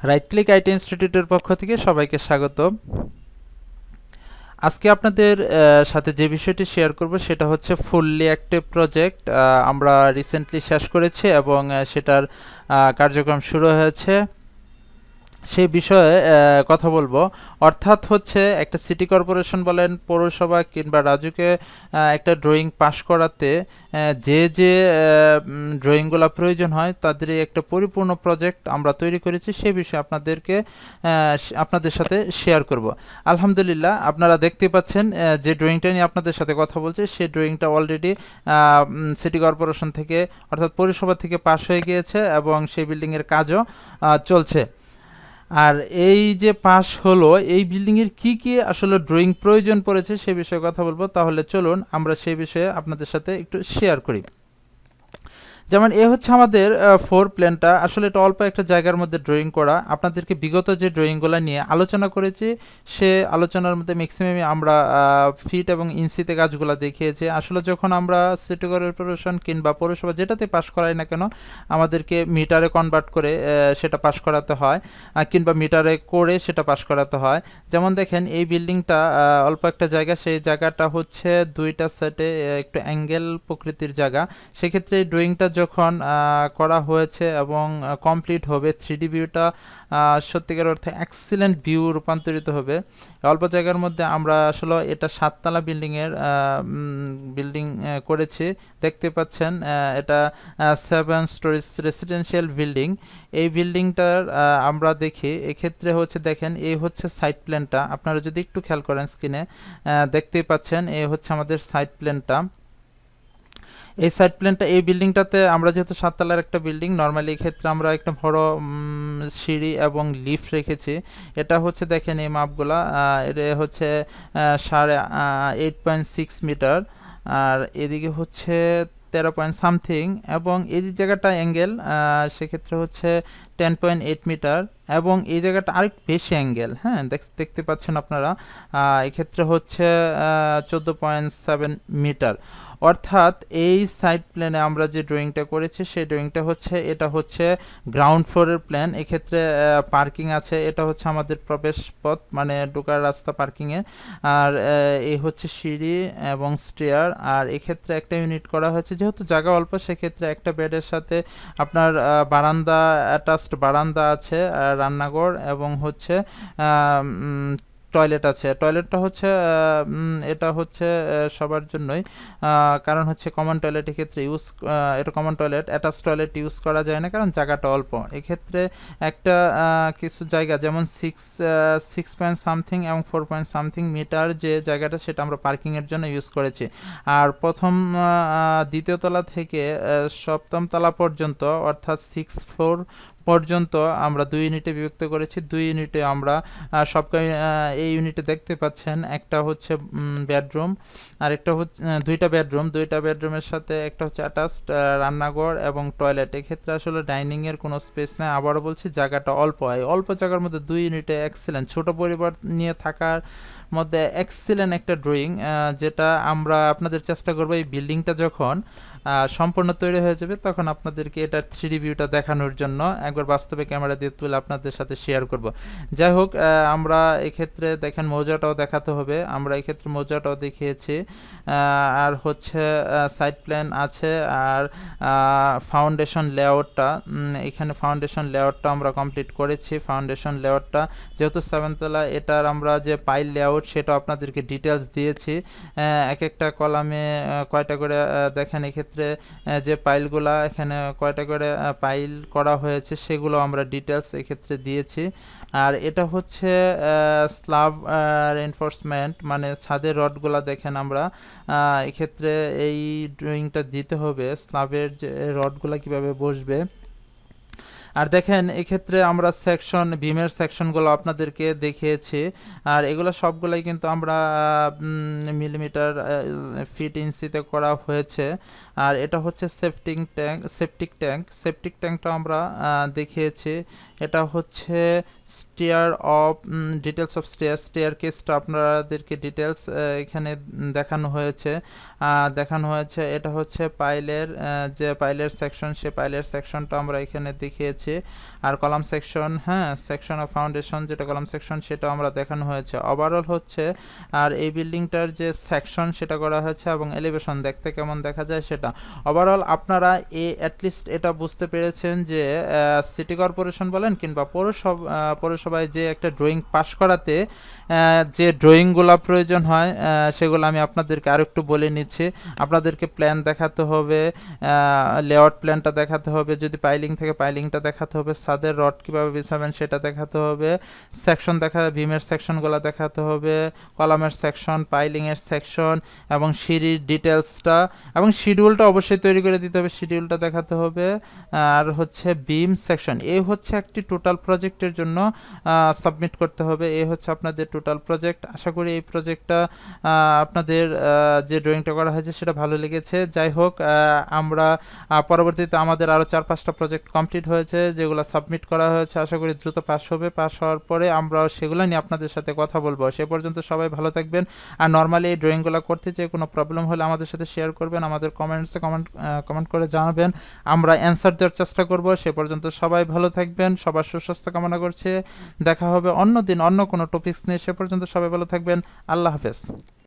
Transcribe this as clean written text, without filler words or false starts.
Right click IT ইনস্টিটিউটের পক্ষ থেকে সবাইকে স্বাগত। আজকে আপনাদের সাথে যে বিষয়টি শেয়ার করব সেটা হচ্ছে ফুললি অ্যাক্টিভ প্রজেক্ট। আমরা রিসেন্টলি শেষ করেছি এবং সেটার কার্যক্রম শুরু হয়েছে, সেই বিষয়ে কথা বলবো। অর্থাৎ হচ্ছে একটা সিটি কর্পোরেশন বলেন, পৌরসভা কিংবা রাজুকে একটা ড্রয়িং পাস করাতে যে ড্রয়িংগুলো প্রয়োজন হয় তাদের একটা পরিপূর্ণ প্রজেক্ট আমরা তৈরি করেছি, সেই বিষয়ে আপনাদের সাথে শেয়ার করব। আলহামদুলিল্লাহ, আপনারা দেখতে পাচ্ছেন যে ড্রয়িংটা নিয়ে আপনাদের সাথে কথা বলছি, সেই ড্রয়িংটা অলরেডি সিটি কর্পোরেশন থেকে অর্থাৎ পৌরসভা থেকে পাস হয়ে গিয়েছে এবং সেই বিল্ডিংয়ের কাজও চলছে। আর এই যে পাস হলো, এই বিল্ডিংয়ের কি আসলে ড্রয়িং প্রয়োজন পড়েছে সে বিষয়ে কথা বলবো। তাহলে চলুন আমরা সেই বিষয়ে আপনাদের সাথে একটু শেয়ার করি। যেমন এ হচ্ছে আমাদের ফোর প্ল্যানটা। আসলে এটা অল্প একটা জায়গার মধ্যে ড্রয়িং করা। আপনাদেরকে বিগত যে ড্রয়িংগুলো নিয়ে আলোচনা করেছি, সে আলোচনার মধ্যে ম্যাক্সিমামই আমরা ফিট এবং ইঞ্চিতে কাজগুলো দেখিয়েছি। আসলে যখন আমরা সিটি কর্পোরেশন কিংবা পৌরসভা যেটাতে পাস করাই না কেন, আমাদেরকে মিটারে কনভার্ট করে সেটা পাস করাতে হয়, কিংবা মিটারে করে সেটা পাস করাতে হয়। যেমন দেখেন এই বিল্ডিংটা অল্প একটা জায়গা, সেই জায়গাটা হচ্ছে দুইটা সেটে একটু অ্যাঙ্গেল প্রকৃতির জায়গা। সেক্ষেত্রে এই ড্রয়িংটা যখন করা হয়েছে এবং কমপ্লিট হবে, 3D ভিউটা সত্যিকার অর্থে এক্সিলেন্ট ভিউ রূপান্তরিত হবে। অল্প জায়গার মধ্যে আমরা আসলে এটা 7তলা বিল্ডিং করেছি। দেখতে পাচ্ছেন এটা 7 স্টোরিজ রেসিডেন্সিয়াল বিল্ডিং। এই বিল্ডিংটার আমরা দেখি এক্ষেত্রে হচ্ছে, দেখেন এই হচ্ছে সাইড প্ল্যানটা। আপনারা যদি একটু খেয়াল করেন স্ক্রিনে দেখতেই পাচ্ছেন এই হচ্ছে আমাদের সাইড প্ল্যানটা। এই সাইড প্ল্যানটা, এই বিল্ডিংটাতে আমরা যেহেতু 7তলার একটা বিল্ডিং, নর্মালি এই ক্ষেত্রে আমরা একটা বড় সিঁড়ি এবং লিফট রেখেছি। এটা হচ্ছে দেখেন এই মাপগুলা, এটা হচ্ছে 8.6 মিটার, আর এদিকে হচ্ছে 13 সামথিং, এবং এই জায়গাটা অ্যাঙ্গেল সেক্ষেত্রে হচ্ছে 10.8 মিটার, এবং এই জায়গাটা আরেকটু বেশি অ্যাঙ্গেল। হ্যাঁ, দেখতে পাচ্ছেন আপনারা, এক্ষেত্রে হচ্ছে 14.7 মিটার। অর্থাৎ এই সাইড প্ল্যানে আমরা যে ড্রয়িংটা করেছি সেই ড্রয়িংটা হচ্ছে, এটা হচ্ছে গ্রাউন্ড ফ্লোরের প্ল্যান। এক্ষেত্রে পার্কিং আছে, এটা হচ্ছে আমাদের প্রবেশ পথ মানে ঢোকার রাস্তা পার্কিংয়ে, আর এই হচ্ছে সিঁড়ি এবং স্টেয়ার। আর এক্ষেত্রে একটা ইউনিট করা হয়েছে, যেহেতু জায়গা অল্প সেক্ষেত্রে একটা বেডের সাথে আপনার বারান্দা, অ্যাটাচড বারান্দা আছে, রান্নাঘর এবং হচ্ছে টয়লেট আছে। টয়লেটটা হচ্ছে এটা হচ্ছে সবার জন্যই, কারণ হচ্ছে কমন টয়লেট এক্ষেত্রে এটা common toilet, attach toilet use করা যায় না কারণ জায়গাটা অল্প। এক্ষেত্রে একটা কিছু জায়গা যেমন 6 পয়েন্ট সামথিং এবং 4 পয়েন্ট সামথিং মিটার যে জায়গাটা, সেটা আমরা পার্কিংয়ের জন্য ইউজ করেছি। আর দ্বিতীয় তলা থেকে 7ম তলা পর্যন্ত, অর্থাৎ 6 ফ্লোর পর্যন্ত আমরা 2 ইউনিটে বিভক্ত করেছি। 2 ইউনিটে আমরা এই ইউনিটে দেখতে পাচ্ছেন একটা হচ্ছে বেডরুম, আর একটা হচ্ছে দুইটা বেডরুমের সাথে একটা হচ্ছে অ্যাটাচড রান্নাঘর এবং টয়লেট। এক্ষেত্রে আসলে ডাইনিংয়ের কোনো স্পেস নেই। আবারও বলছি, জায়গাটা অল্প। অল্প জায়গার মধ্যে 2 ইউনিটে এক্সেলেন্ট, ছোট পরিবার নিয়ে থাকার মধ্যে এক্সিলেন্ট একটা ড্রয়িং, যেটা আমরা আপনাদের চেষ্টা করবো এই বিল্ডিংটা যখন সম্পূর্ণ তৈরি হয়ে যাবে তখন আপনাদেরকে এটার 3D ভিউটা দেখানোর জন্য একবার বাস্তবে ক্যামেরা দিয়ে তুলে আপনাদের সাথে শেয়ার করব। যাই হোক, আমরা এক্ষেত্রে দেখেন মৌজাটাও দেখাতে হবে, আমরা এক্ষেত্রে মৌজাটাও দেখিয়েছি। আর হচ্ছে সাইড প্ল্যান আছে, আর ফাউন্ডেশন লেআউটটা, এখানে ফাউন্ডেশন লেআউটটা আমরা কমপ্লিট করেছি। ফাউন্ডেশন লেআউটটা যেহেতু 7তলা, এটার আমরা যে পাইল লেআউট সেটা আপনাদেরকে ডিটেলস দিয়েছি। এক একটা কলামে কয়টা করে দেখেন, এক্ষেত্রে যে পাইলগুলা এখানে কয়টা করে পাইল করা হয়েছে সেগুলো আমরা ডিটেলস এক্ষেত্রে দিয়েছি। আর এটা হচ্ছে স্ল্যাব রেইনফোর্সমেন্ট, মানে ছাদের রডগুলা দেখেন আমরা এক্ষেত্রে এই ড্রয়িংটা দিতে হবে, স্ল্যাবের যে রডগুলা কিভাবে বসবে। আর দেখেন এক্ষেত্রে আমরা বিমের সেকশনগুলো আপনাদেরকে দেখিয়েছি, আর এগুলো সবগুলাই কিন্তু আমরা মিলিমিটার ফিট ইঞ্চিতে করা হয়েছে। আর এটা হচ্ছে সেপটিক ট্যাঙ্কটা আমরা দেখিয়েছি। এটা হচ্ছে ডিটেলস অফ স্টেয়ার কেসটা আপনাদেরকে ডিটেলস এখানে দেখানো হয়েছে। এটা হচ্ছে যে পাইলের সেকশন, সে পাইলের সেকশনটা আমরা এখানে দেখিয়েছি। দিচ্ছি। আর কলাম সেকশন, হ্যাঁ, সেকশন অফ ফাউন্ডেশন যেটা কলাম সেকশন সেটাও আমরা দেখানো হয়েছে। ওভারঅল হচ্ছে আর এই বিল্ডিংটার যে সেকশন সেটা করা হয়েছে এবং এলিভেশন দেখতে কেমন দেখা যায় সেটা। ওভারঅল আপনারা অ্যাটলিস্ট এটা বুঝতে পেরেছেন যে সিটি কর্পোরেশন বলেন কিংবা পৌরসভায় যে একটা ড্রয়িং পাস করাতে যে ড্রয়িংগুলো প্রয়োজন হয় সেগুলো আমি আপনাদেরকে আরও একটু বলে নিচ্ছি। আপনাদেরকে প্ল্যান দেখাতে হবে, লেআউট প্ল্যানটা দেখাতে হবে, যদি পাইলিং থেকে পাইলিংটা দেখাতে হবে, ছাদের রড কীভাবে বিছাবেন সেটা দেখাতে হবে, সেকশন ভীমের সেকশনগুলো দেখাতে হবে, কলামের সেকশন, পাইলিংয়ের সেকশন এবং সিঁড়ির ডিটেলসটা এবং শিডিউলটা অবশ্যই তৈরি করে দিতে হবে, শিডিউলটা দেখাতে হবে। আর হচ্ছে বিম সেকশন, এই হচ্ছে একটি টোটাল প্রজেক্টের জন্য সাবমিট করতে হবে। এই হচ্ছে আপনাদের টোটাল প্রজেক্ট। আশা করি এই প্রজেক্টটা আপনাদের যে ড্রয়িংটা করা হয়েছে সেটা ভালো লেগেছে। যাই হোক, আমরা পরবর্তীতে আমাদের আরও 4-5টা প্রজেক্ট কমপ্লিট হয়েছে যেগুলো সাবমিট করা হয়েছে। আশা করি দ্রুত পাস হবে। পাস হওয়ার পরে আমরা সেগুলো নিয়ে আপনাদের সাথে কথা বলবো। সে পর্যন্ত সবাই ভালো থাকবেন। আর নর্মালি এই ড্রয়িংগুলো করতে যে কোনো প্রবলেম হলে আমাদের সাথে শেয়ার করবেন, আমাদের কমেন্টসে কমেন্ট করে জানাবেন, আমরা অ্যান্সার দেওয়ার চেষ্টা করব। সে পর্যন্ত সবাই ভালো থাকবেন, সবার সুস্বাস্থ্য কামনা করছে। দেখা হবে অন্য দিন অন্য কোনো টপিকস নিয়ে। সে পর্যন্ত সবাই ভালো থাকবেন। আল্লাহ হাফেজ।